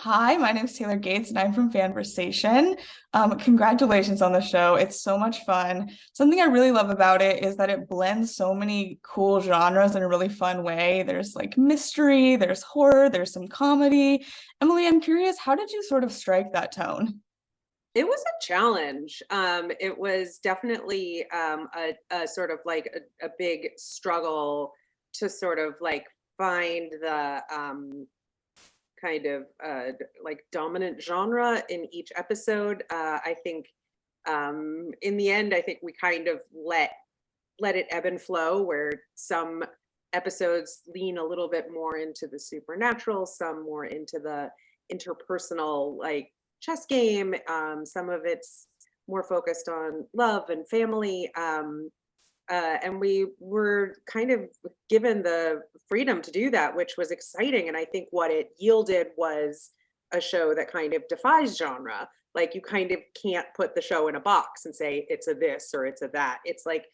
Hi, my name is Taylor Gates and I'm from FANVERSATION. Congratulations on the show. It's so much fun. Something I really love about it is that it blends so many cool genres in a really fun way. There's like mystery, there's horror, there's some comedy. Emily, I'm curious, how did you sort of strike that tone? It was a challenge. It was definitely a sort of like a big struggle to sort of like find the kind of like dominant genre in each episode. I think in the end, I think we kind of let it ebb and flow, where some episodes lean a little bit more into the supernatural, some more into the interpersonal, like chess game. Some of it's more focused on love and family. And we were kind of given the freedom to do that, which was exciting. And I think what it yielded was a show that kind of defies genre. Like, you kind of can't put the show in a box and say it's a this or it's a that. It's like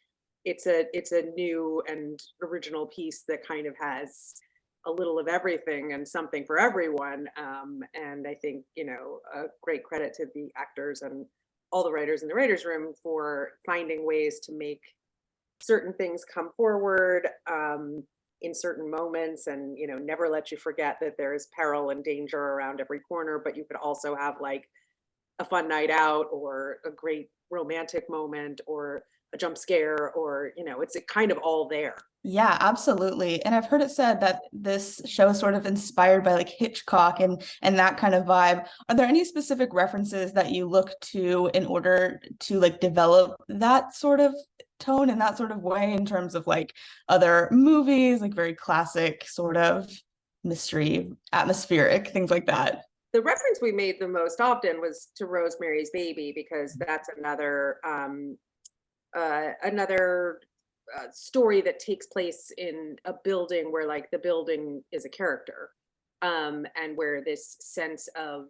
it's a new and original piece that kind of has a little of everything and something for everyone. And I think, a great credit to the actors and all the writers in the writers' room for finding ways to make certain things come forward in certain moments, and never let you forget that there is peril and danger around every corner, but you could also have like a fun night out or a great romantic moment or a jump scare, or it's kind of all there. Yeah, absolutely. And I've heard it said that this show is sort of inspired by like Hitchcock and that kind of vibe. Are there any specific references that you look to in order to like develop that sort of tone in that sort of way in terms of like other movies, like very classic sort of mystery, atmospheric, things like that? The reference we made the most often was to Rosemary's Baby, because that's another story that takes place in a building where like the building is a character, and where this sense of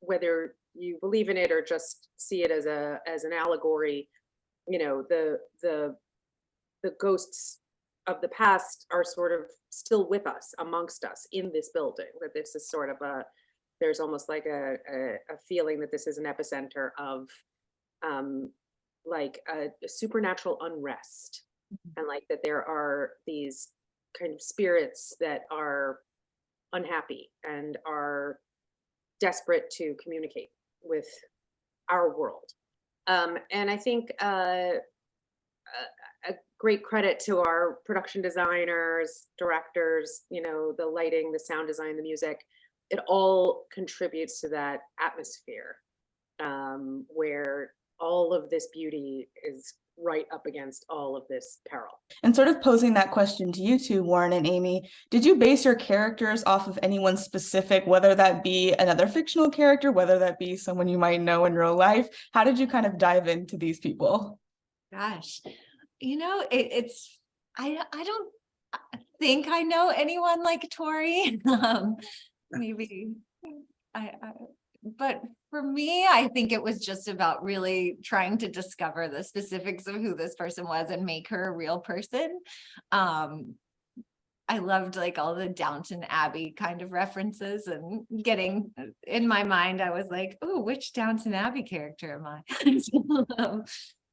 whether you believe in it or just see it as an allegory, the ghosts of the past are sort of still with us, amongst us in this building. That this is sort of there's almost like a feeling that this is an epicenter of like a supernatural unrest, and like that there are these kind of spirits that are unhappy and are desperate to communicate with our world. And I think a great credit to our production designers, directors, the lighting, the sound design, the music. It all contributes to that atmosphere, where all of this beauty is right up against all of this peril. And sort of posing that question to you two, Warren and Amy, did you base your characters off of anyone specific, whether that be another fictional character, whether that be someone you might know in real life? How did you kind of dive into these people? Gosh, it's I don't think I know anyone like Tori. Maybe I but for me, I think it was just about really trying to discover the specifics of who this person was and make her a real person. I loved like all the Downton Abbey kind of references, and getting in my mind, I was like, oh, which Downton Abbey character am I?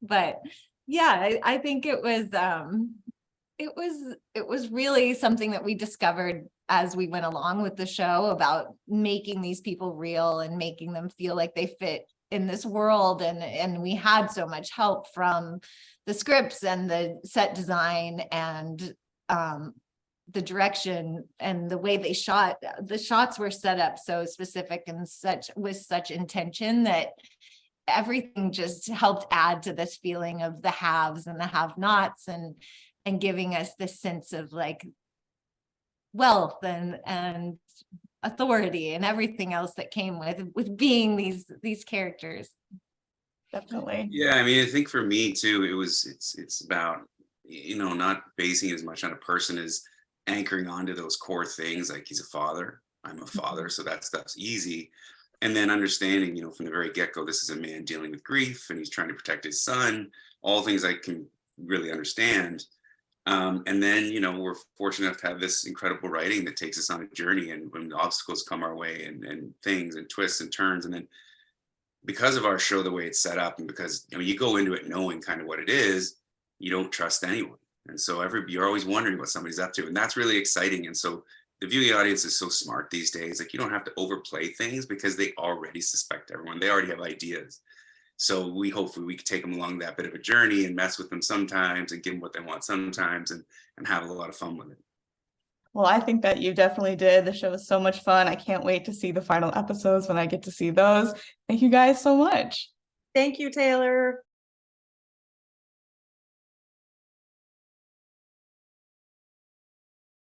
But yeah, I think it was really something that we discovered as we went along with the show, about making these people real and making them feel like they fit in this world. And we had so much help from the scripts and the set design and the direction and the way they shot. The shots were set up so specific and with such intention that everything just helped add to this feeling of the haves and the have-nots, and giving us this sense of like wealth and authority and everything else that came with being these characters. Definitely. Yeah, I mean, I think for me too, it's about not basing it as much on a person as anchoring onto those core things. Like, he's a father, I'm a father, so that stuff's easy. And then understanding, from the very get-go, this is a man dealing with grief and he's trying to protect his son, all things I can really understand. And then, you know, we're fortunate enough to have this incredible writing that takes us on a journey, and when obstacles come our way and things and twists and turns. And then because of our show, the way it's set up, and because, you know, you go into it knowing kind of what it is, you don't trust anyone. And so you're always wondering what somebody's up to. And that's really exciting. And so the viewing audience is so smart these days. Like, you don't have to overplay things because they already suspect everyone. They already have ideas. So hopefully we can take them along that bit of a journey and mess with them sometimes and give them what they want sometimes, and have a lot of fun with it. Well, I think that you definitely did. The show was so much fun. I can't wait to see the final episodes when I get to see those. Thank you guys so much. Thank you, Taylor.